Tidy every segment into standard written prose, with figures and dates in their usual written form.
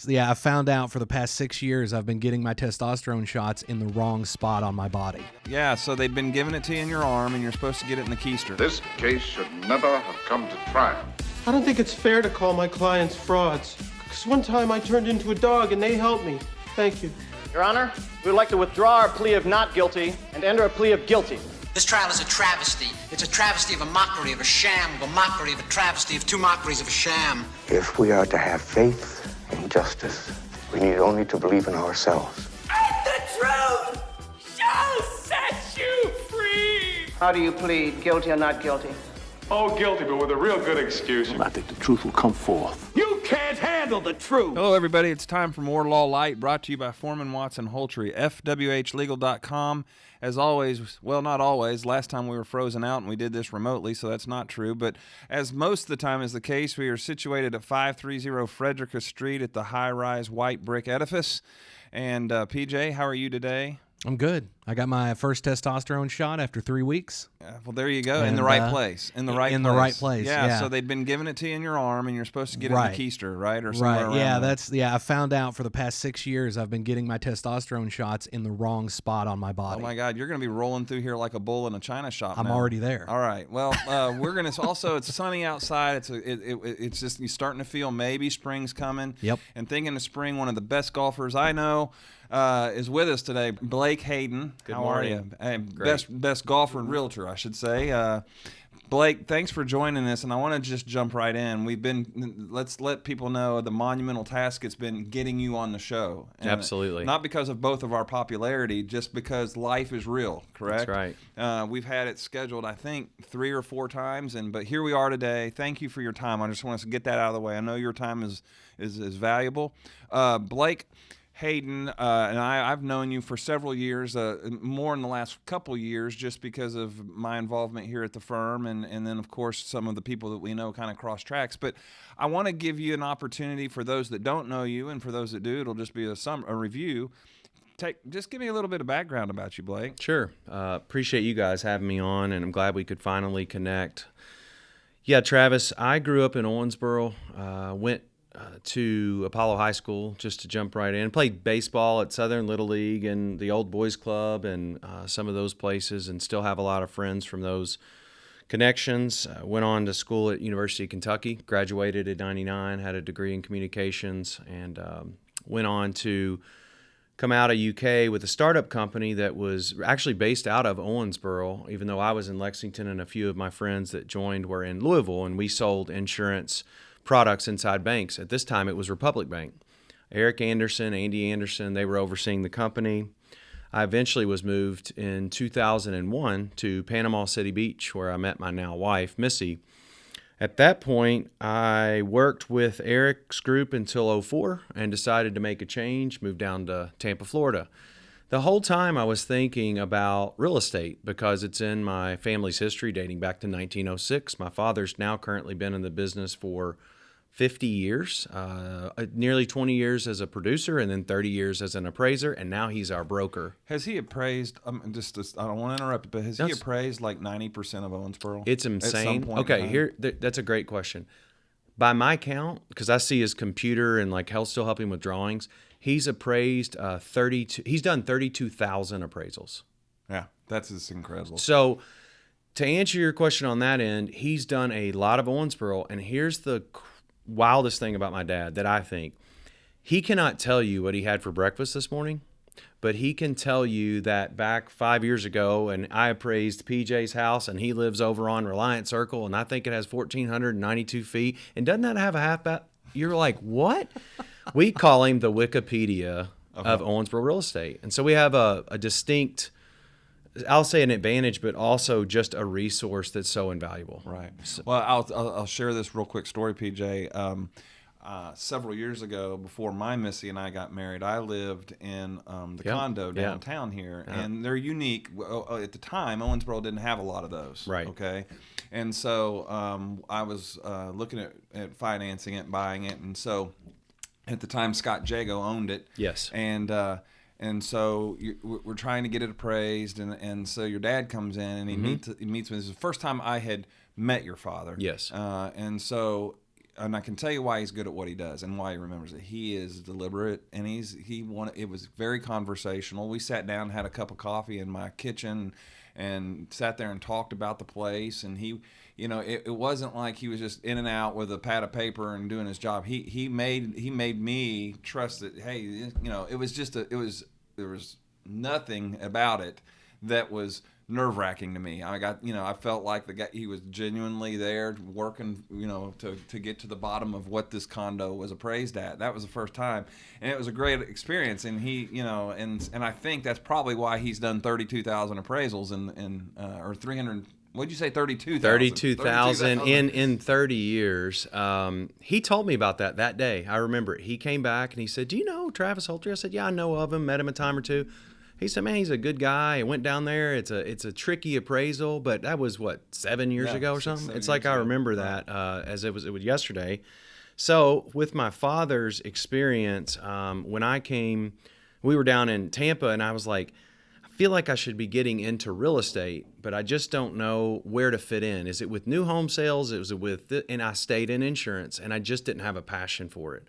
So, yeah, I found out for the past 6 years I've been getting my testosterone shots in the wrong spot on my body. Yeah, so they've been giving it to you in your arm, and you're supposed to get it in the keister. This case should never have come to trial. I don't think it's fair to call my clients frauds. Because one time I turned into a dog and they helped me. Thank you. Your Honor, we would like to withdraw our plea of not guilty and enter a plea of guilty. This trial is a travesty. It's a travesty of a mockery, of a sham, of a mockery, of a travesty, of two mockeries, of a sham. If we are to have faith in justice, we need only to believe in ourselves. And the truth shall set you free! How do you plead, guilty or not guilty? Oh, guilty, but with a real good excuse. I think the truth will come forth. You can't handle the truth! Hello, everybody. It's time for more Law Light, brought to you by Foreman Watson Holtry, fwhlegal.com. As always, well, not always. Last time we were frozen out and we did this remotely, so that's not true. But as most of the time is the case, we are situated at 530 Frederica Street at the high-rise white brick edifice. And PJ, how are you today? I'm good. I got my first testosterone shot after 3 weeks. Well, there you go. And, in the right place. In the right place. Yeah, so they've been giving it to you in your arm, and you're supposed to get it in the keister, right? Or somewhere around I found out for the past 6 years I've been getting my testosterone shots in the wrong spot on my body. Oh, my God. You're going to be rolling through here like a bull in a china shop I'm now. already there. All right. Well, we're going to also, it's sunny outside. It's just, you're starting to feel maybe spring's coming. Yep. And thinking of spring, one of the best golfers I know is with us today, Blake Hayden. Good How morning. are you? Best golfer and realtor, I should say. Blake, thanks for joining us, and I want to just jump right in. Let's let people know the monumental task it's been getting you on the show. And Absolutely. Not because of both of our popularity, just because life is real, correct? That's right. We've had it scheduled, I think, 3 or 4 times, but here we are today. Thank you for your time. I just want us to get that out of the way. I know your time is valuable. Blake Hayden and I've known you for several years, more in the last couple years, just because of my involvement here at the firm, and then, of course, some of the people that we know kind of cross tracks. But I want to give you an opportunity for those that don't know you, and for those that do, it'll just be a review. Just give me a little bit of background about you, Blake. Sure. Appreciate you guys having me on, and I'm glad we could finally connect. Yeah, Travis, I grew up in Owensboro, went to Apollo High School, just to jump right in. Played baseball at Southern Little League and the Old Boys Club and some of those places, and still have a lot of friends from those connections. Went on to school at University of Kentucky, graduated in '99, had a degree in communications, and went on to come out of UK with a startup company that was actually based out of Owensboro, even though I was in Lexington, and a few of my friends that joined were in Louisville, and we sold insurance products inside banks. At this time, it was Republic Bank. Eric Anderson, Andy Anderson, they were overseeing the company. I eventually was moved in 2001 to Panama City Beach, where I met my now wife, Missy. At that point, I worked with Eric's group until '04 and decided to make a change, moved down to Tampa, Florida. The whole time I was thinking about real estate because it's in my family's history dating back to 1906. My father's now currently been in the business for 50 years, nearly 20 years as a producer, and then 30 years as an appraiser, and now he's our broker. Has he appraised, I don't want to interrupt, but has he appraised like 90% of Owensboro? It's insane. Okay, that's a great question. By my count, because I see his computer and like he'll still help him with drawings, he's appraised 32. He's done 32,000 appraisals. Yeah, that's just incredible. So, to answer your question on that end, he's done a lot of Owensboro, and here's the wildest thing about my dad that I think. He cannot tell you what he had for breakfast this morning, but he can tell you that back 5 years ago, and I appraised PJ's house, and he lives over on Reliant Circle, and I think it has 1,492 feet, and doesn't that have a half bath? You're like, what? We call him the Wikipedia of Owensboro real estate. And so we have a distinct, I'll say an advantage, but also just a resource that's so invaluable. Right. Well, I'll share this real quick story, PJ. Several years ago, before my Missy and I got married, I lived in the condo downtown here, and they're unique. At the time, Owensboro didn't have a lot of those. Right. Okay. And so I was looking at financing it, buying it, and so at the time, Scott Jago owned it. Yes. And so we're trying to get it appraised, and so your dad comes in and he meets me. This is the first time I had met your father. Yes. And so and I can tell you why he's good at what he does and why he remembers it. He is deliberate, and it was very conversational. We sat down, had a cup of coffee in my kitchen, and sat there and talked about the place. And he, it wasn't like he was just in and out with a pad of paper and doing his job. He made me trust that, hey, it was just there was nothing about it that was nerve-wracking to me. I felt like the guy, he was genuinely there working, to get to the bottom of what this condo was appraised at. That was the first time, and it was a great experience. And he, and I think that's probably why he's done 32,000 appraisals or 300. What'd you say? 32,000. 32,000 in 30 years. He told me about that day. I remember it. He came back and he said, "Do you know Travis Holtry?" I said, "Yeah, I know of him. Met him a time or two." He said, "Man, he's a good guy. I went down there. It's a tricky appraisal, but that was 7 years ago or something." It's like I remember that as it was yesterday. So with my father's experience, when I came, we were down in Tampa, and I was like, I feel like I should be getting into real estate, but I just don't know where to fit in. Is it with new home sales? And I stayed in insurance, and I just didn't have a passion for it.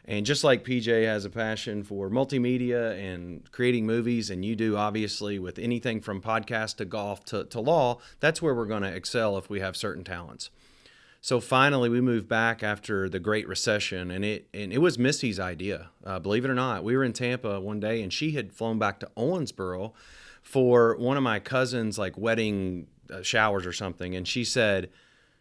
And just like PJ has a passion for multimedia and creating movies, and you do obviously with anything from podcast to golf to law, that's where we're going to excel if we have certain talents. So finally, we moved back after the Great Recession, and it was Missy's idea. Believe it or not, we were in Tampa one day, and she had flown back to Owensboro for one of my cousin's wedding showers or something, and she said,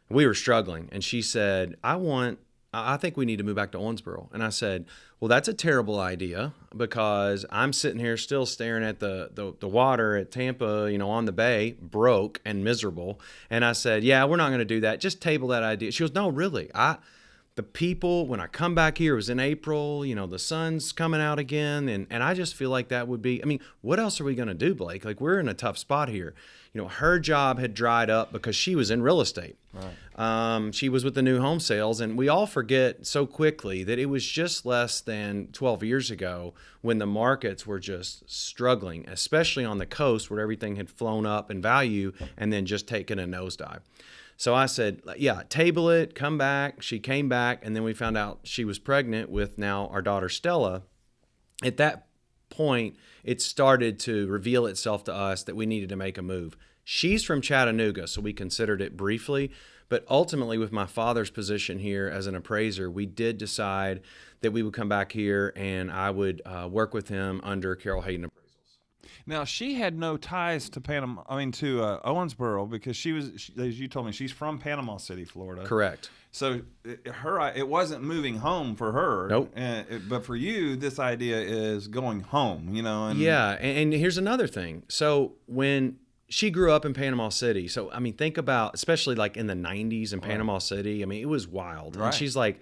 we were struggling, and she said, I think we need to move back to Owensboro. And I said, well, that's a terrible idea, because I'm sitting here still staring at the water at Tampa, on the bay, broke and miserable. And I said, yeah, we're not going to do that. Just table that idea. She goes, no, really. The people, when I come back here, it was in April, the sun's coming out again. And I just feel like that would be, what else are we going to do, Blake? We're in a tough spot here. Her job had dried up because she was in real estate. Right. She was with the new home sales, and we all forget so quickly that it was just less than 12 years ago when the markets were just struggling, especially on the coast where everything had flown up in value and then just taken a nosedive. So I said, yeah, table it, come back. She came back, and then we found out she was pregnant with now our daughter Stella. At that point, it started to reveal itself to us that we needed to make a move. She's from Chattanooga, so we considered it briefly. But ultimately, with my father's position here as an appraiser, we did decide that we would come back here, and I would work with him under Carol Hayden Appraisals. Now, she had no ties to to Owensboro, because as you told me, she's from Panama City, Florida. Correct. So it wasn't moving home for her. Nope. But for you, this idea is going home, Yeah, and here's another thing. So when she grew up in Panama City, so think about, especially in the 90s in Panama City, it was wild. Right. And she's like,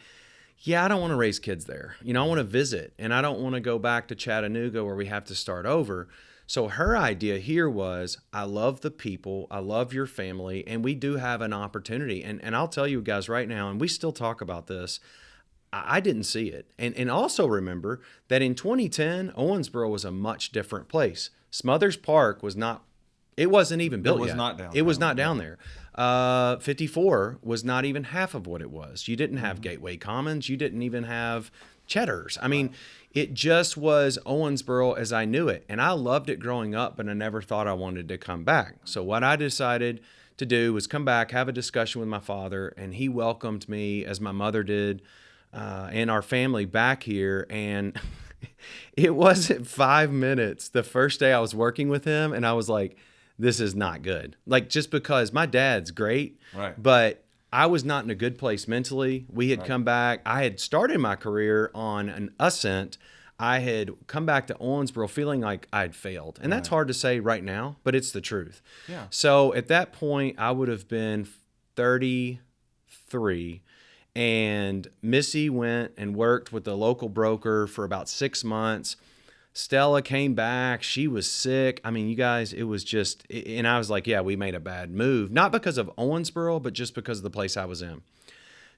yeah, I don't want to raise kids there. I want to visit, and I don't want to go back to Chattanooga where we have to start over. So her idea here was, I love the people, I love your family, and we do have an opportunity. And I'll tell you guys right now, and we still talk about this, I didn't see it. And also remember that in 2010, Owensboro was a much different place. Smothers Park it wasn't even built yet. It was not down there. 54 was not even half of what it was. You didn't have Gateway Commons. You didn't even have Cheddar's. It just was Owensboro as I knew it. And I loved it growing up, but I never thought I wanted to come back. So what I decided to do was come back, have a discussion with my father, and he welcomed me, as my mother did, and our family back here. And it wasn't 5 minutes the first day I was working with him, and I was like, this is not good. Just because my dad's great, right, but I was not in a good place mentally. We had come back. I had started my career on an ascent. I had come back to Owensboro feeling like I'd failed. And that's hard to say right now, but it's the truth. Yeah. So at that point, I would have been 33. And Missy went and worked with a local broker for about 6 months. Stella came back. She was sick. You guys, it was just, and I was like, yeah, we made a bad move. Not because of Owensboro, but just because of the place I was in.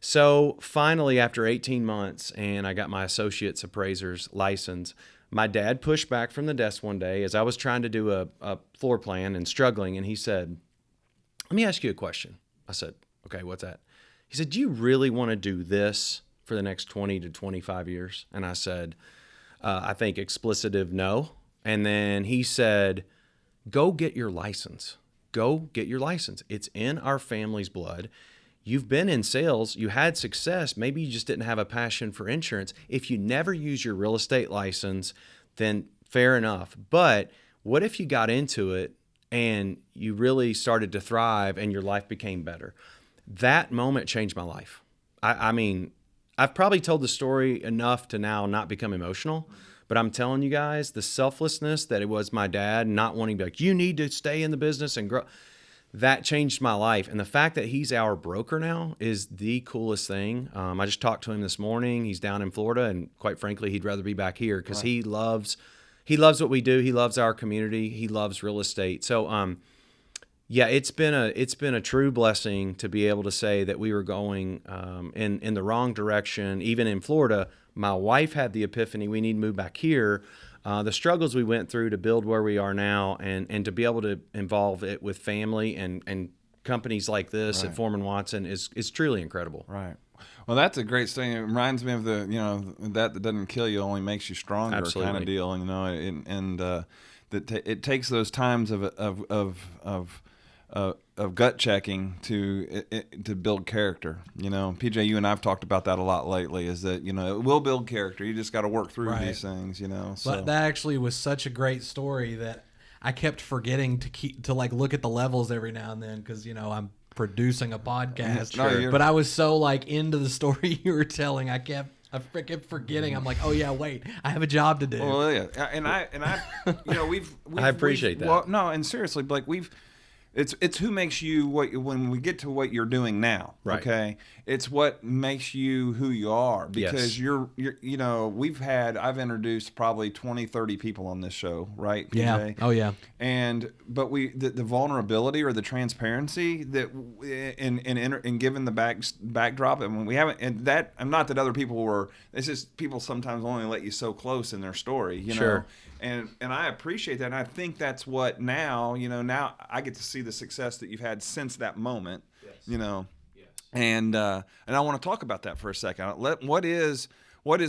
So finally, after 18 months, and I got my associate's appraiser's license, my dad pushed back from the desk one day as I was trying to do a floor plan and struggling. And he said, let me ask you a question. I said, okay, what's that? He said, do you really want to do this for the next 20 to 25 years? And I said, I think explicitive no. And then he said, go get your license. Go get your license. It's in our family's blood. You've been in sales. You had success. Maybe you just didn't have a passion for insurance. If you never use your real estate license, then fair enough. But what if you got into it and you really started to thrive and your life became better? That moment changed my life. I mean, I've probably told the story enough to now not become emotional, but I'm telling you guys, the selflessness that it was my dad not wanting to be like, you need to stay in the business and grow, that changed my life. And the fact that he's our broker now is the coolest thing. I just talked to him this morning. He's down in Florida, and quite frankly, he'd rather be back here because he loves what we do. He loves our community. He loves real estate. So, yeah, it's been a true blessing to be able to say that we were going in the wrong direction. Even in Florida, my wife had the epiphany, we need to move back here. The struggles we went through to build where we are now, and to be able to involve it with family and companies like this at Foreman Watson is truly incredible. Right. Well, that's a great thing. It reminds me of the, that doesn't kill you only makes you stronger kind of deal, it takes those times of gut checking to build character. PJ, you and I've talked about that a lot lately. Is that it will build character. You just got to work through these things. So but that actually was such a great story that I kept forgetting to look at the levels every now and then because I'm producing a podcast. But I was so into the story you were telling, I kept forgetting. I'm like, oh yeah, wait, I have a job to do. Well, yeah, and I we've I appreciate that. Well, no, and seriously, Blake, It's who makes you when we get to what you're doing now. Right. Okay. It's what makes you who you are, because you're I've introduced probably 20, 30 people on this show, right? PJ? Yeah. Oh yeah. But the vulnerability or the transparency that in given the backdrop, and we haven't, and that, I'm not that other people were, it's just people sometimes only let you so close in their story, Sure. And I appreciate that, and I think that's what now I get to see the success that you've had since that moment. Yes. And I want to talk about that for a second. What is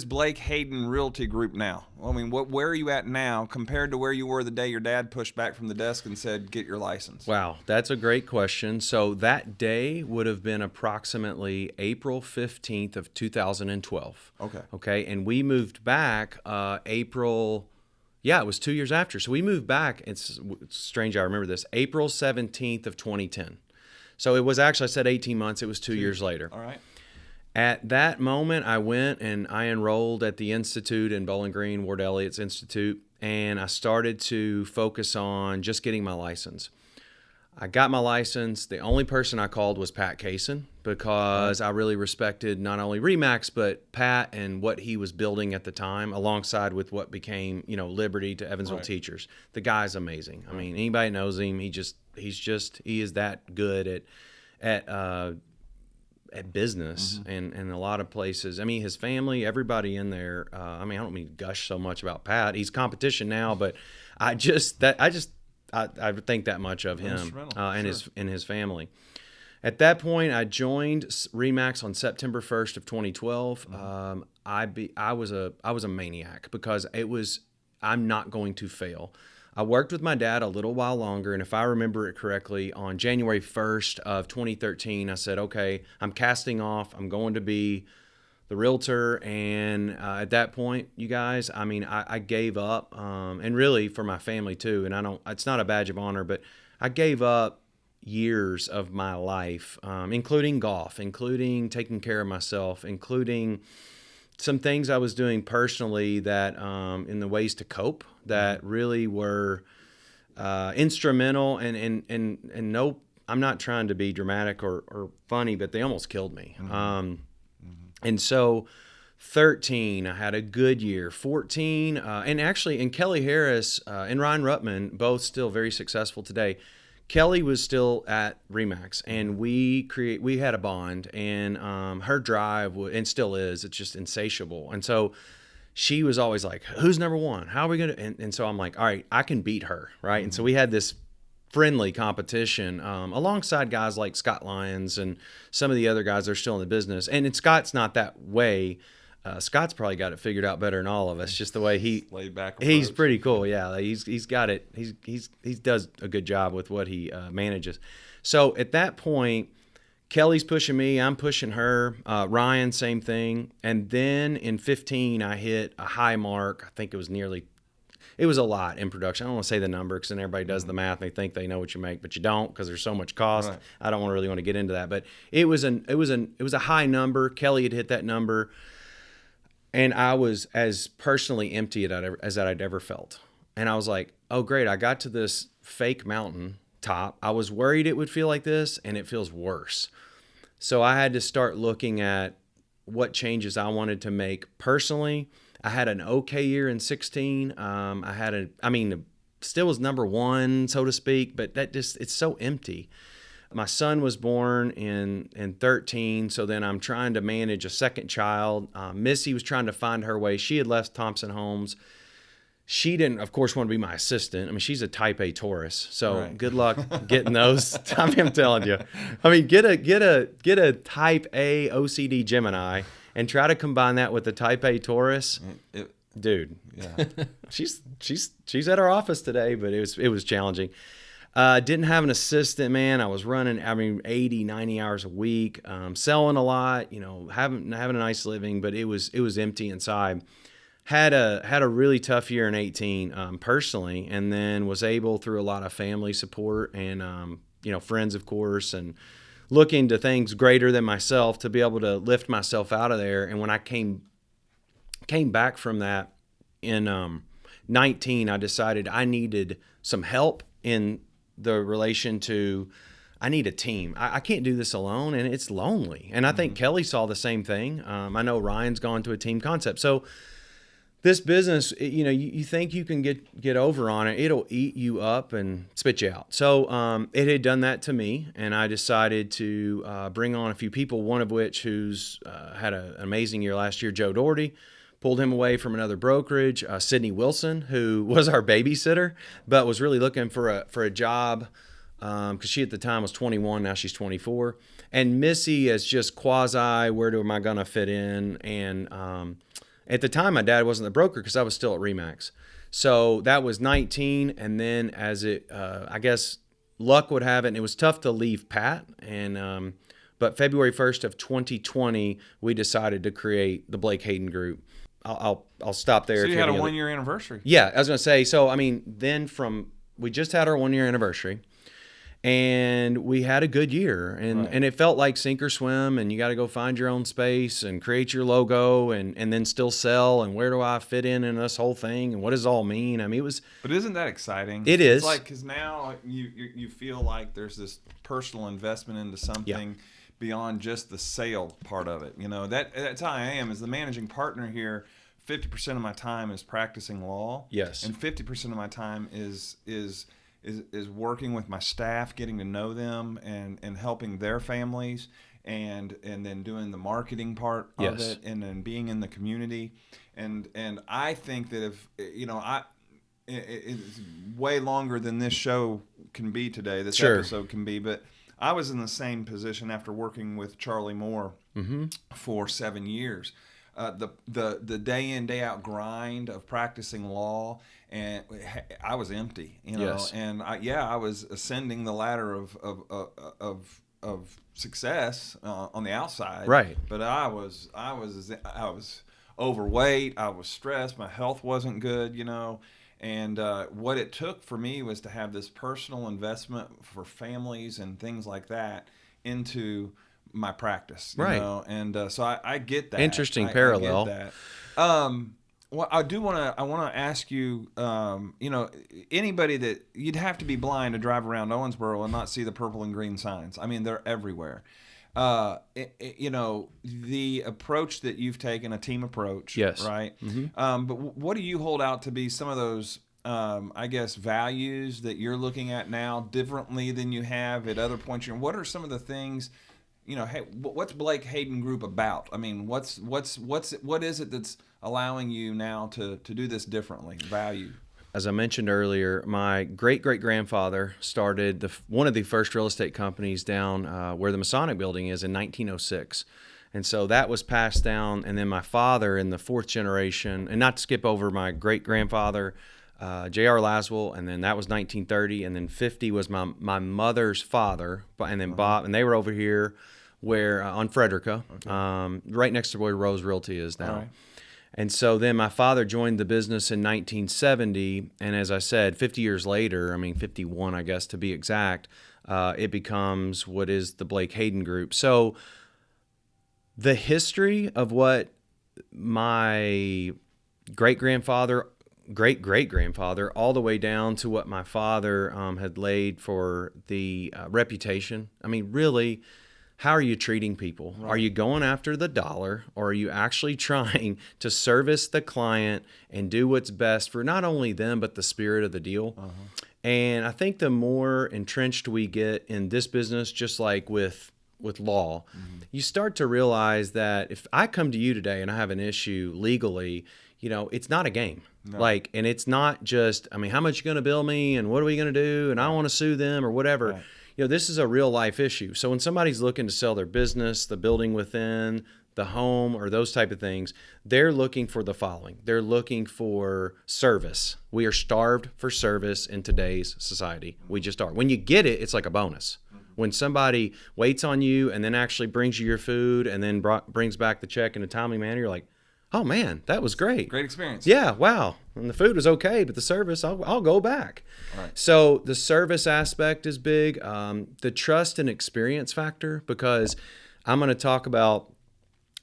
Blake Hayden Realty Group now? I mean, where are you at now compared to where you were the day your dad pushed back from the desk and said, "Get your license"? Wow, that's a great question. So that day would have been approximately April 15th of 2012. Okay, and we moved back April. Yeah, it was 2 years after. So we moved back. It's strange, I remember this. April 17th of 2010. So it was actually, I said 18 months. It was 2 years later. All right. At that moment, I went and I enrolled at the Institute in Bowling Green, Ward Elliott's Institute, and I started to focus on just getting my license. I got my license. The only person I called was Pat Kaysen because I really respected not only RE/MAX, but Pat and what he was building at the time, alongside with what became, Liberty to Evansville Teachers. The guy's amazing. I mean, anybody knows him. He is that good at business and a lot of places. I mean, his family, everybody in there. I don't mean to gush so much about Pat. He's competition now, but I think that much of him and his family. At that point, I joined RE/MAX on September 1st of 2012. I was a maniac because I'm not going to fail. I worked with my dad a little while longer, and if I remember it correctly, on January 1st of 2013, I said, okay, I'm casting off. I'm going to be the realtor. And at that point, you guys, I gave up, and really for my family too. And it's not a badge of honor, but I gave up years of my life, including golf, including taking care of myself, including some things I was doing personally that in the ways to cope that really were instrumental. And no, I'm not trying to be dramatic or funny, but they almost killed me. And so 13, I had a good year. 14, and Kelly Harris and Ryan Ruttman, both still very successful today. Kelly was still at RE/MAX, and we had a bond, and her drive, and still is, it's just insatiable. And so she was always like, who's number one? How are we going to? And so I'm like, all right, I can beat her, right? And so we had this friendly competition alongside guys like Scott Lyons and some of the other guys that are still in the business. And Scott's not that way. Scott's probably got it figured out better than all of us. Just the way laid back. He's pretty cool. Yeah, he's got it. He does a good job with what he manages. So at that point, Kelly's pushing me, I'm pushing her. Ryan, same thing. And then in 15, I hit a high mark. I think it was a lot in production. I don't want to say the number because then everybody does the math and they think they know what you make, but you don't because there's so much cost. Right. I don't really want to get into that, but it was a high number. Kelly had hit that number, and I was as personally empty as I'd ever felt. And I was like, oh great, I got to this fake mountain top. I was worried it would feel like this, and it feels worse. So I had to start looking at what changes I wanted to make personally. I had an okay year in 16. Still was number one, so to speak, but it's so empty. My son was born in 13, so then I'm trying to manage a second child. Missy was trying to find her way. She had left Thompson Homes. She didn't, of course, want to be my assistant. I mean, she's a Type A Taurus, so Good luck getting those. I'm telling you. I mean, get a Type A OCD Gemini and try to combine that with the Type A Taurus. Dude, yeah, she's at our office today, but it was challenging. Didn't have an assistant, man. I was running, 80, 90 hours a week, selling a lot, having a nice living, but it was empty inside. Had a really tough year in 18 personally, and then was able through a lot of family support and friends, of course, and looking to things greater than myself to be able to lift myself out of there. And when I came back from that in 19, I decided I needed some help in the relation to I need a team. I can't do this alone, and it's lonely. And I think Kelly saw the same thing. I know Ryan's gone to a team concept. So this business, you think you can get over on it, it'll eat you up and spit you out. So it had done that to me, and I decided to bring on a few people, one of which who's had an amazing year last year, Joe Doherty. Pulled him away from another brokerage. Sydney Wilson, who was our babysitter, but was really looking for a job because she at the time was 21, now she's 24. And Missy is just quasi, where am I going to fit in? And at the time, my dad wasn't the broker because I was still at RE/MAX. So that was 19, and then as I guess luck would have it, and it was tough to leave Pat. And but February 1st of 2020, we decided to create the Blake Hayden Group. I'll stop there. So you had a 1 year anniversary. Yeah, I was going to say. So then we just had our 1 year anniversary, and we had a good year, and it felt like sink or swim, and you got to go find your own space and create your logo, and then still sell, and where do I fit in this whole thing, and what does it all mean? It was. But isn't that exciting? It is. It's like because now you feel like there's this personal investment into something. Yeah. Beyond just the sale part of it, that's how I am. As the managing partner here, 50% of my time is practicing law. Yes, and 50% of my time is working with my staff, getting to know them, and helping their families, and then doing the marketing part of it, and then being in the community, and I think that if it's way longer than this show can be today. This episode can be, but. I was in the same position after working with Charlie Moore for 7 years. The day in, day out grind of practicing law, and I was empty, Yes. And I was ascending the ladder of success on the outside, right? But I was overweight. I was stressed. My health wasn't good, And what it took for me was to have this personal investment for families and things like that into my practice, right? And so I get that. Interesting parallel. I get that. Well, I want to ask you, anybody that you'd have to be blind to drive around Owensboro and not see the purple and green signs. I mean, they're everywhere. The approach that you've taken, a team approach, yes, right? But what do you hold out to be some of those, I guess, values that you're looking at now differently than you have at other points? What are some of the things, hey, what's Blake Hayden Group about? I mean, what is it that's allowing you now to do this differently? Value. as I mentioned earlier, my great-great-grandfather started one of the first real estate companies down where the Masonic Building is in 1906. And so that was passed down. And then my father in the fourth generation, and not to skip over my great-grandfather, J.R. Laswell, and then that was 1930. And then 50 was my mother's father, and then Bob, and they were over here where on Frederica, right next to where Rose Realty is now. Right. And so then my father joined the business in 1970, and as I said, 50 years later, 51, I guess, to be exact, it becomes what is the Blake Hayden Group. So the history of what my great-grandfather, great-great-grandfather, all the way down to what my father had laid for the reputation, really, how are you treating people? Right. Are you going after the dollar, or are you actually trying to service the client and do what's best for not only them, but the spirit of the deal? Uh-huh. And I think the more entrenched we get in this business, just like with law, you start to realize that if I come to you today and I have an issue legally, it's not a game. No. And it's not just, how much you going to bill me and what are we going to do? And I want to sue them or whatever. Right. This is a real life issue. So when somebody's looking to sell their business, the building within, the home, or those type of things, they're looking for the following. They're looking for service. We are starved for service in today's society. We just are. When you get it, it's like a bonus. When somebody waits on you and then actually brings you your food and then brings back the check in a timely manner, you're like, oh man, that was great. Great experience. Yeah, wow. And the food was okay, but the service, I'll go back. Right. So the service aspect is big. The trust and experience factor, because I'm going to talk about,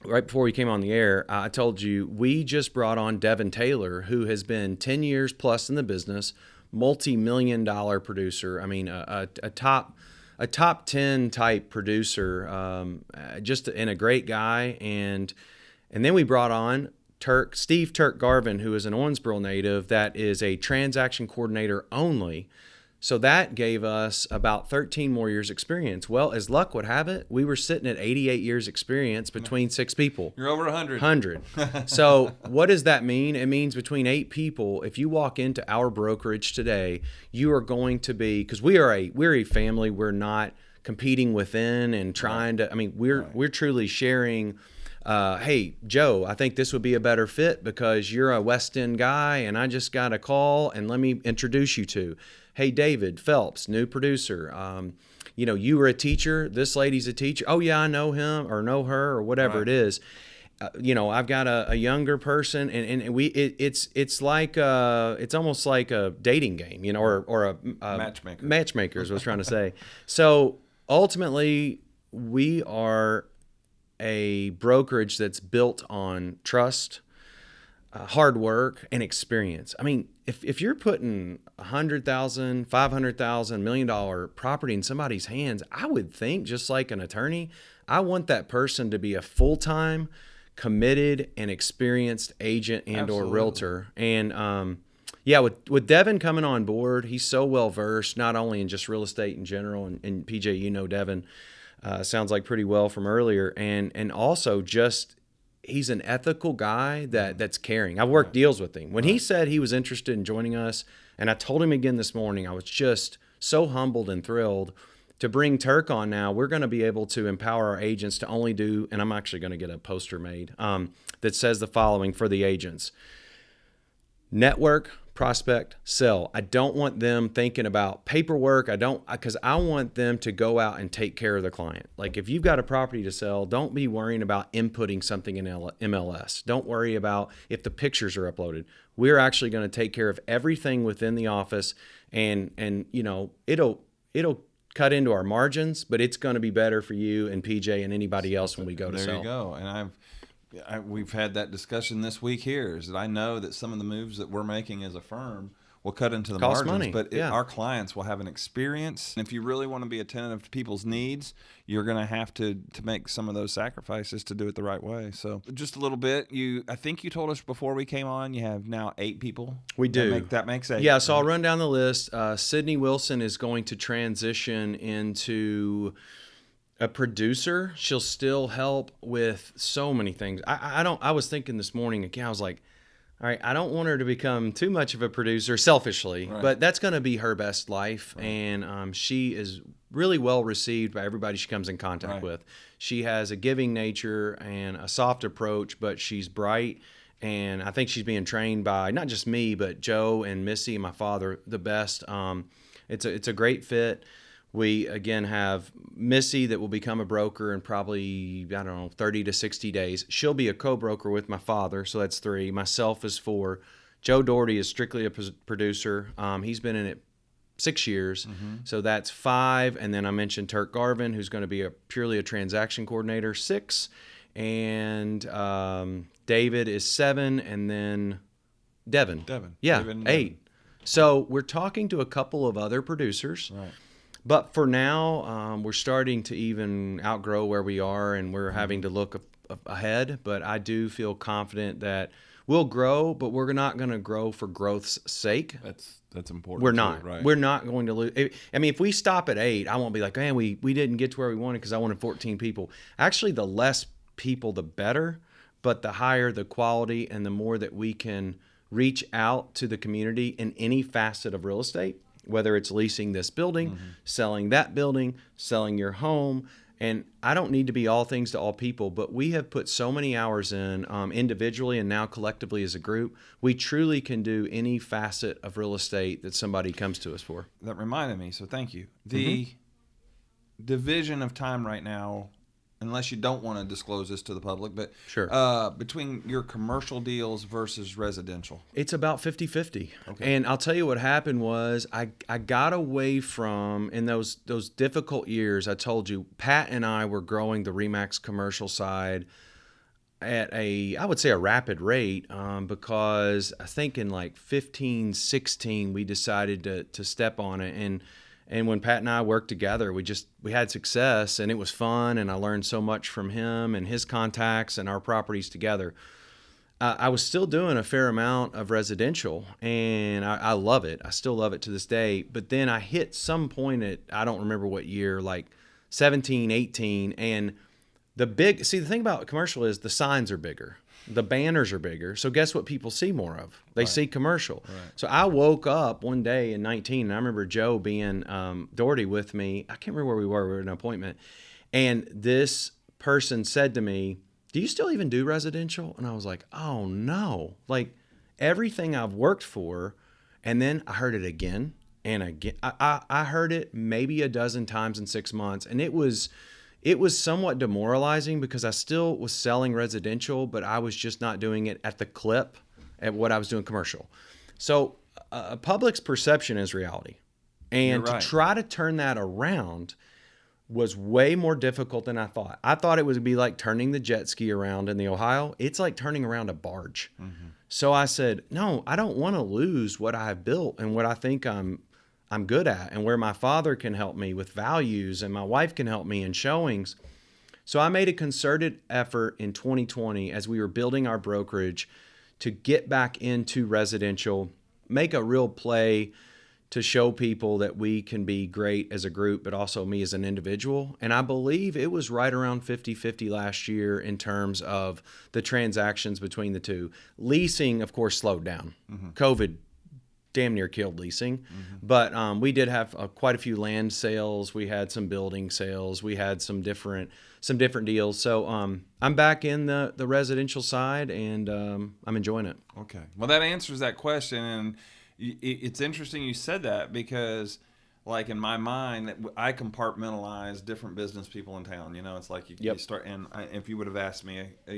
right before we came on the air, I told you we just brought on Devin Taylor, who has been 10 years plus in the business, multi-million-dollar producer. A top 10 type producer, and a great guy. And then we brought on Steve Turk Garvin, who is an Owensboro native that is a transaction coordinator only. So that gave us about 13 more years experience. Well, as luck would have it, we were sitting at 88 years experience between 6 people. You're over 100. 100. So what does that mean? It means between 8 people, if you walk into our brokerage today, you are going to be, because we're a family, we're not competing within and trying to, we're truly sharing. Hey, Joe, I think this would be a better fit because you're a West End guy and I just got a call and let me introduce you to. Hey, David Phelps, new producer. You were a teacher. This lady's a teacher. Oh, yeah, I know him or know her or whatever it is. I've got a younger person and it's like it's almost like a dating game, or a matchmaker is what I was trying to say. So ultimately, we are a brokerage that's built on trust, hard work, and experience. If you're putting $100,000, $500,000, $1 million property in somebody's hands, I would think, just like an attorney, I want that person to be a full-time, committed, and experienced agent and or realtor. And with Devin coming on board, he's so well versed, not only in just real estate in general, and PJ, Devin. Sounds like pretty well from earlier, and also just he's an ethical guy that's caring. I've worked deals with him. When he said he was interested in joining us, and I told him again this morning, I was just so humbled and thrilled to bring Turk on. Now we're going to be able to empower our agents to only do, and I'm actually going to get a poster made that says the following for the agents: network, prospect, sell. I don't want them thinking about paperwork. Because I want them to go out and take care of the client. Like if you've got a property to sell, don't be worrying about inputting something in MLS. Don't worry about if the pictures are uploaded. We're actually going to take care of everything within the office, and it'll cut into our margins, but it's going to be better for you and PJ and anybody else when we go to sell. There you go. And we've had that discussion this week here, is that I know that some of the moves that we're making as a firm will cut into the margins, money. But our clients will have an experience. And if you really want to be attentive to people's needs, you're going to have to make some of those sacrifices to do it the right way. So just a little bit, I think you told us before we came on, you have now 8 people. We do. That makes 8. Yeah, so I'll run down the list. Sydney Wilson is going to transition into a producer. She'll still help with so many things. I was thinking this morning again, I was like, all right, I don't want her to become too much of a producer selfishly, Right. but that's going to be her best life. Right. And she is really well received by everybody she comes in contact with. She has a giving nature and a soft approach, but she's bright. And I think she's being trained by not just me, but Joe and Missy and my father the best. It's a great fit. We, again, have Missy that will become a broker in probably, 30 to 60 days. She'll be a co-broker with my father, so that's 3. Myself is 4. Joe Doherty is strictly a producer. He's been in it 6 years, so that's 5. And then I mentioned Turk Garvin, who's going to be purely a transaction coordinator, 6. And David is 7, and then Devin. Yeah, Devin, 8. So we're talking to a couple of other producers. Right. But for now, we're starting to even outgrow where we are, and we're having to look ahead. But I do feel confident that we'll grow, but we're not going to grow for growth's sake. That's important. We're not. Right. We're not going to lose. I mean, if we stop at 8, I won't be like, man, we didn't get to where we wanted because I wanted 14 people. Actually, the less people, the better. But the higher the quality and the more that we can reach out to the community in any facet of real estate, whether it's leasing this building, selling that building, selling your home. And I don't need to be all things to all people, but we have put so many hours in individually and now collectively as a group. We truly can do any facet of real estate that somebody comes to us for. That reminded me, so thank you. The division of time right now, unless you don't want to disclose this to the public, but sure. Between your commercial deals versus residential. It's about 50-50. Okay. And I'll tell you what happened was I got away from, in those difficult years, I told you, Pat and I were growing the RE/MAX commercial side at I would say a rapid rate, because I think in like 15, 16, we decided to step on it. And when Pat and I worked together, we had success, and it was fun, and I learned so much from him and his contacts and our properties together. I was still doing a fair amount of residential, and I love it. I still love it to this day. But then I hit some point at, I don't remember what year, like 17, 18, and the thing about commercial is the signs are bigger. The banners are bigger. So guess what people see more of? They see commercial. Right. So I woke up one day in 19, and I remember Joe being Doherty with me. I can't remember where we were. We were at an appointment. And this person said to me, do you still even do residential? And I was like, oh, no. Like everything I've worked for. And then I heard it again and again. I heard it maybe a dozen times in 6 months. And it was somewhat demoralizing because I still was selling residential, but I was just not doing it at the clip at what I was doing commercial. So a public's perception is reality. And to try to turn that around was way more difficult than I thought. I thought it would be like turning the jet ski around in the Ohio. It's like turning around a barge. So I said, no, I don't want to lose what I have built and what I think I'm good at, and where my father can help me with values and my wife can help me in showings. So I made a concerted effort in 2020 as we were building our brokerage to get back into residential, make a real play to show people that we can be great as a group, but also me as an individual. And I believe it was right around 50-50 last year in terms of the transactions between the two. Leasing, of course, slowed down. COVID damn near killed leasing. But we did have quite a few land sales. We had some building sales. We had some different deals. So I'm back in the residential side, and I'm enjoying it. Okay. Well, that answers that question. And it's interesting you said that because, like, in my mind, I compartmentalize different business people in town. You know, it's like you start, and if you would have asked me, I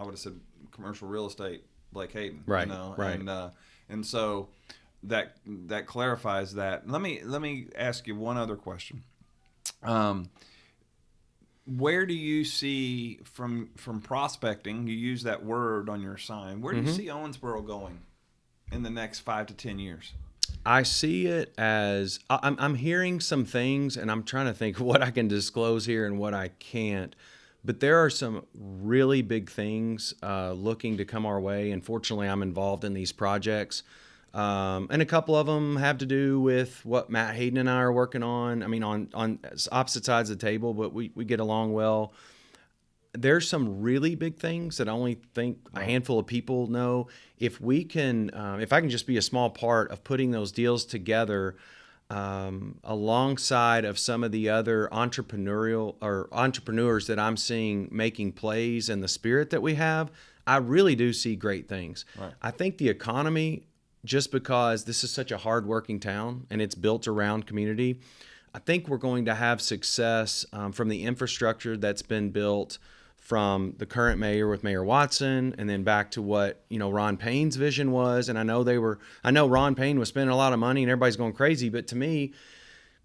would have said commercial real estate, Blake Hayden. Right. Right. And so that clarifies that. Let me ask you one other question. Where do you see from prospecting? You use that word on your sign. Where do you see Owensboro going in the next 5 to 10 years? I see it as I'm hearing some things, and I'm trying to think what I can disclose here and what I can't. But there are some really big things looking to come our way. And fortunately, I'm involved in these projects. And a couple of them have to do with what Matt Hayden and I are working on. I mean, on opposite sides of the table, but we get along well. there's some really big things that I only think a handful of people know. If we can, if I can just be a small part of putting those deals together, alongside of some of the other entrepreneurs that I'm seeing making plays and the spirit that we have, I really do see great things. Right. I think the economy, just because this is such a hardworking town and it's built around community, I think we're going to have success from the infrastructure that's been built from the current mayor with Mayor Watson, and then back to what, Ron Payne's vision was. And I know Ron Payne was spending a lot of money and everybody's going crazy. But to me,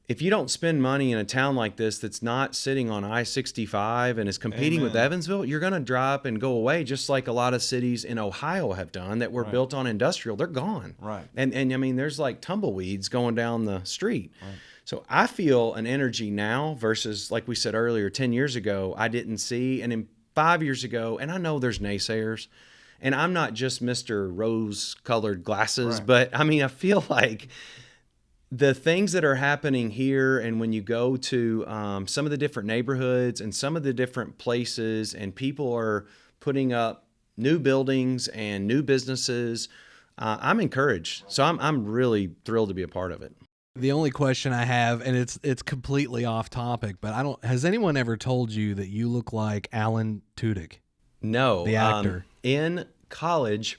if you don't spend money in a town like this that's not sitting on I-65 and is competing with Evansville, you're going to drop and go away, just like a lot of cities in Ohio have done that were built on industrial. They're gone. Right. And I mean, there's like tumbleweeds going down the street. Right. So I feel an energy now versus, like we said earlier, 10 years ago, I didn't see. And in 5 years ago, and I know there's naysayers, and I'm not just Mr. Rose-colored glasses, but I mean, I feel like the things that are happening here, and when you go to some of the different neighborhoods and some of the different places, and people are putting up new buildings and new businesses, I'm encouraged. So I'm really thrilled to be a part of it. The only question I have, and it's completely off topic, but has anyone ever told you that you look like Alan Tudyk? No. The actor. In college,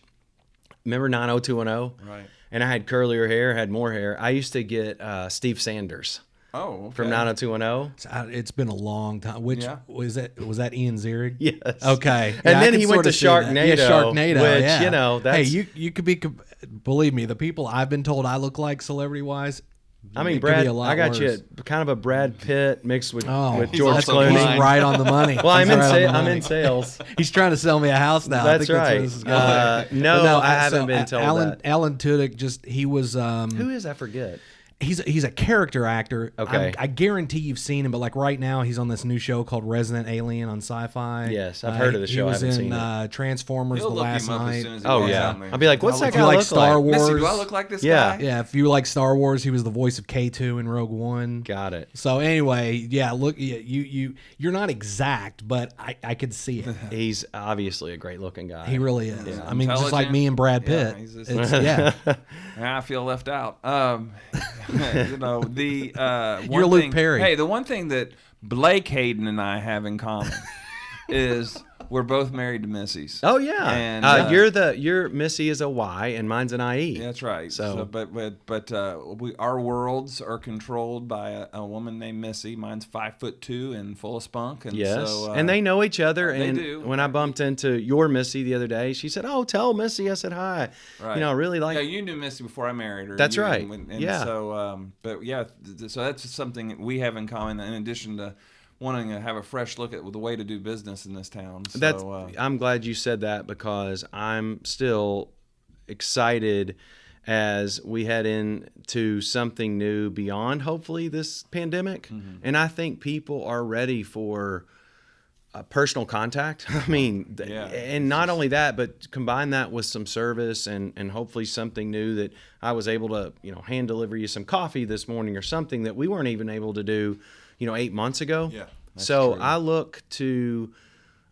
remember 90210? Right. And I had curlier hair, had more hair. I used to get Steve Sanders. Oh, okay. From 90210. It's been a long time. Was that Ian Ziering? Yes. Okay. And then he went to Sharknado. Sharknado, which, that's... Hey, you could be, believe me, the people I've been told I look like celebrity-wise, I mean, Brad, I got worse. You kind of a Brad Pitt mixed with George Clooney. He's right on the money. Well, I'm in sales. He's trying to sell me a house now. That's right. That's where this is going. No, I haven't been told that. Alan Tudyk, he was... Who is? I forget. He's a character actor. Okay. I guarantee you've seen him, but like right now he's on this new show called Resident Alien on Sci-Fi. Yes, I've heard of the show. He was I haven't in seen it. Transformers the last night. Oh yeah, I'll be like, what's that guy like look Star like? Wars? Missy, do I look like this guy? Yeah, if you like Star Wars, he was the voice of K2 in Rogue One. Got it. So anyway, yeah, look, you're not exact, but I could see it. He's obviously a great looking guy. He really is. Yeah. I mean, just like me and Brad Pitt. Yeah, I feel left out. You're Luke Perry. Hey, the one thing that Blake Hayden and I have in common is we're both married to Missy's. Oh yeah, and your Missy is a Y and mine's an IE. That's right. But our worlds are controlled by a woman named Missy. Mine's 5'2" and full of spunk. And yes, so, and they know each other. And they do. When I bumped into your Missy the other day, she said, "Oh, tell Missy I said hi." Right. I really like. Yeah, you knew Missy before I married her. That's right. And yeah. So, so that's something we have in common. In addition to wanting to have a fresh look at the way to do business in this town. So, I'm glad you said that, because I'm still excited as we head into something new beyond, hopefully, this pandemic. Mm-hmm. And I think people are ready for personal contact. I mean, and not only that, but combine that with some service and hopefully something new that I was able to, hand deliver you some coffee this morning or something that we weren't even able to do 8 months ago. Yeah. So true.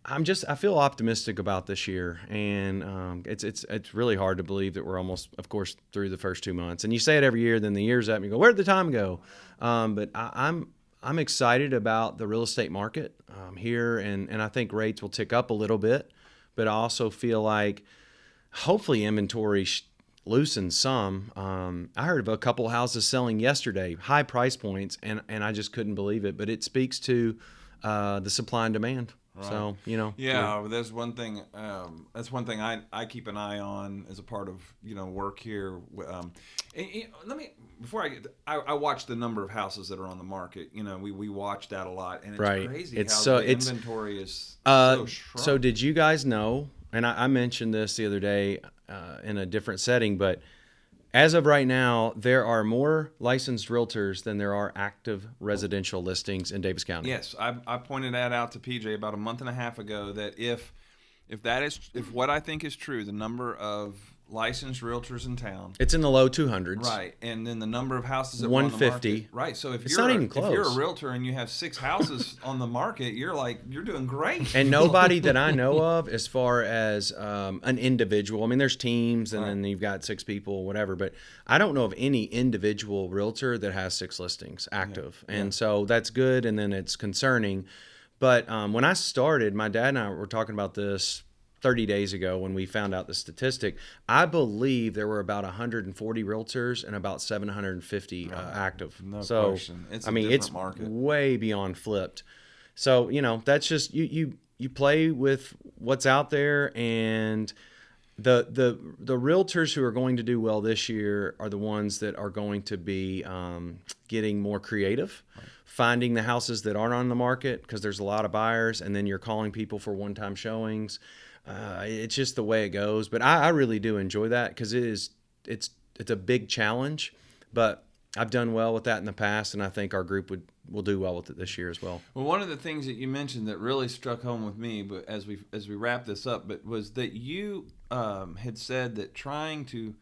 I feel optimistic about this year, and it's really hard to believe that we're almost, of course, through the first 2 months. And you say it every year, then the year's up, and you go, where'd the time go? But I'm excited about the real estate market here, and I think rates will tick up a little bit. But I also feel like hopefully inventory loosens some. I heard of a couple houses selling yesterday, high price points, and I just couldn't believe it. But it speaks to the supply and demand. Right. So yeah, there's one thing. That's one thing I keep an eye on as a part of work here. I watch the number of houses that are on the market. We watch that a lot, and it's crazy how the inventory is so shrunk. So did you guys know? And I mentioned this the other day in a different setting, but as of right now, there are more licensed realtors than there are active residential listings in Davis County. Yes, I pointed that out to PJ about a month and a half ago, that if what I think is true, the number of licensed realtors in town. It's in the low 200s. Right. And then the number of houses that 150. were on the market. Right. So if it's you're not even close. If you're a realtor and you have 6 houses on the market, you're doing great. And nobody that I know of, as far as an individual, I mean, there's teams and then you've got 6 people, whatever, but I don't know of any individual realtor that has 6 listings active. Yeah. And so that's good. And then it's concerning. But when I started, my dad and I were talking about this 30 days ago when we found out the statistic. I believe there were about 140 realtors and about 750 active. No so, question. It's it's market. Way beyond flipped. So, that's just you play with what's out there, and the realtors who are going to do well this year are the ones that are going to be getting more creative. Right. Finding the houses that aren't on the market because there's a lot of buyers, and then you're calling people for one-time showings. It's just the way it goes. But I really do enjoy that because it's a big challenge. But I've done well with that in the past, and I think our group will do well with it this year as well. Well, one of the things that you mentioned that really struck home with me, but as we wrap this up, was that you had said that trying to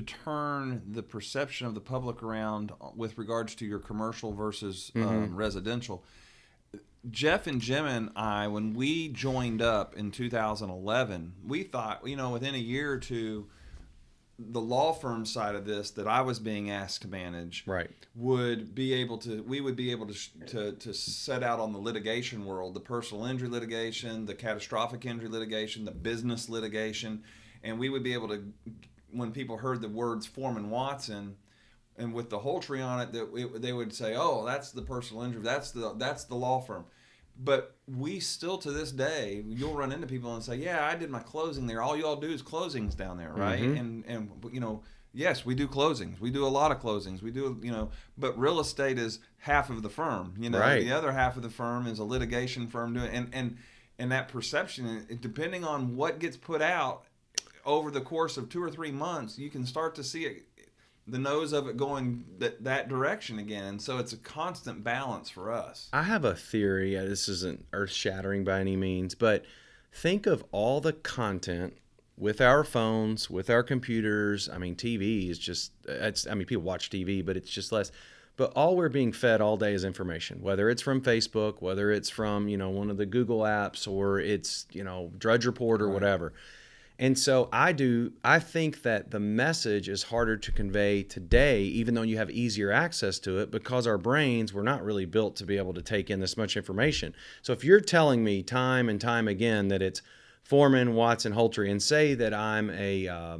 turn the perception of the public around with regards to your commercial versus residential. Jeff and Jim and I, when we joined up in 2011, we thought, within a year or two, the law firm side of this that I was being asked to manage we would be able to set out on the litigation world, the personal injury litigation, the catastrophic injury litigation, the business litigation, and we would be able to, when people heard the words Foreman Watson and with the Holtree on it, they would say, oh, that's the personal injury, that's the law firm. But we still, to this day, you'll run into people and say, yeah, I did my closing there. All you all do is closings down there, right? And yes, we do closings. We do a lot of closings. We do, but real estate is half of the firm. The other half of the firm is a litigation firm doing, and that perception, depending on what gets put out over the course of 2 or 3 months, you can start to see it, the nose of it going that direction again. And so it's a constant balance for us. I have a theory. This isn't earth-shattering by any means, but think of all the content with our phones, with our computers. I mean, TV is just, people watch TV, but it's just less. But all we're being fed all day is information, whether it's from Facebook, whether it's from, one of the Google apps, or it's, Drudge Report or whatever. And so I think that the message is harder to convey today, even though you have easier access to it, because our brains were not really built to be able to take in this much information. So if you're telling me time and time again that it's Foreman, Watson, Holtree, and say that I'm a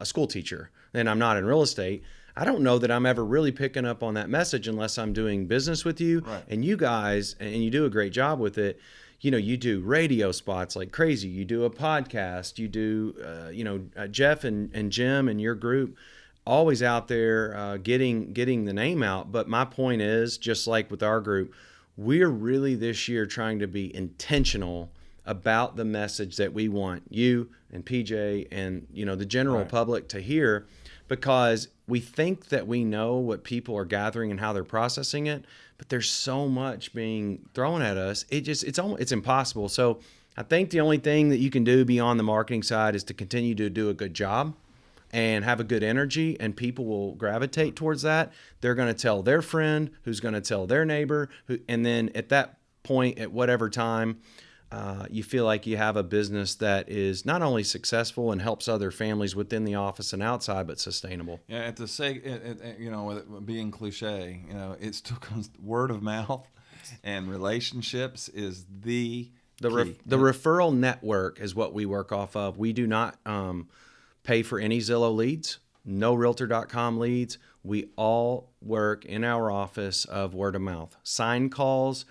school teacher and I'm not in real estate, I don't know that I'm ever really picking up on that message unless I'm doing business with you. Right. And you guys, and you do a great job with it. You do radio spots like crazy. You do a podcast. You do, Jeff and Jim and your group, always out there getting the name out. But my point is, just like with our group, we're really this year trying to be intentional about the message that we want you and PJ and the general public to hear, because we think that we know what people are gathering and how they're processing it, but there's so much being thrown at us. It's impossible. So I think the only thing that you can do beyond the marketing side is to continue to do a good job and have a good energy, and people will gravitate towards that. They're going to tell their friend, who's going to tell their neighbor, and then at that point, at whatever time, you feel like you have a business that is not only successful and helps other families within the office and outside, but sustainable. Yeah, at the sake, with it being cliche, it still comes word of mouth, and relationships is the referral network is what we work off of. We do not pay for any Zillow leads, no Realtor.com leads. We all work in our office of word of mouth, sign calls.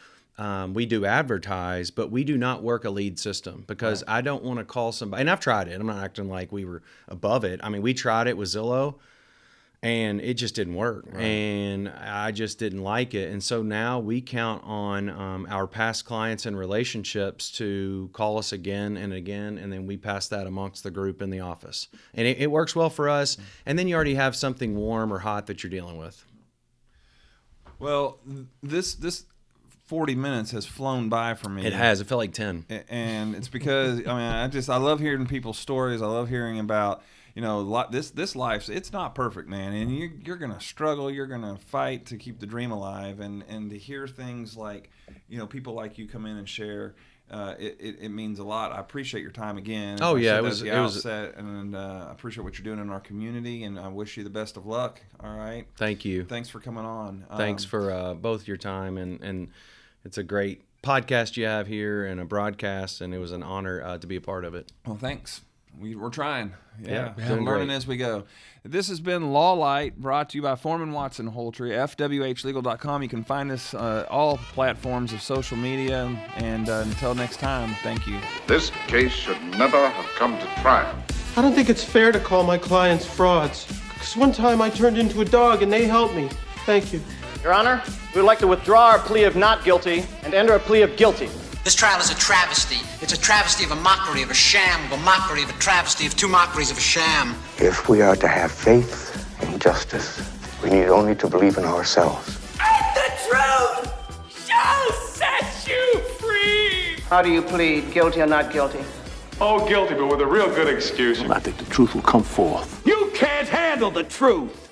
We do advertise, but we do not work a lead system, because I don't want to call somebody. And I've tried it. I'm not acting like we were above it. I mean, we tried it with Zillow, and it just didn't work. Right. And I just didn't like it. And so now we count on our past clients and relationships to call us again and again, and then we pass that amongst the group in the office. And it works well for us. And then you already have something warm or hot that you're dealing with. Well, this 40 minutes has flown by for me. It has. It felt like 10. And it's because, I love hearing people's stories. I love hearing about, this life. It's not perfect, man. And you're going to struggle. You're going to fight to keep the dream alive. And to hear things like, people like you come in and share, it means a lot. I appreciate your time again. Oh, yeah. It was and I appreciate what you're doing in our community, and I wish you the best of luck. All right. Thank you. Thanks for coming on. Thanks for both your time, and it's a great podcast you have here and a broadcast, and it was an honor to be a part of it. Well, thanks. We're trying. Yeah. Doing learning great. as we go. This has been Law Lite, brought to you by Foreman Watson Holtry, fwhlegal.com. You can find us all platforms of social media. And until next time, thank you. This case should never have come to trial. I don't think it's fair to call my clients frauds. Because one time I turned into a dog and they helped me. Thank you. Your Honor, we would like to withdraw our plea of not guilty and enter a plea of guilty. This trial is a travesty. It's a travesty of a mockery, of a sham, of a mockery, of a travesty, of two mockeries of a sham. If we are to have faith in justice, we need only to believe in ourselves. And the truth shall set you free! How do you plead, guilty or not guilty? Oh, guilty, but with a real good excuse. I think the truth will come forth. You can't handle the truth!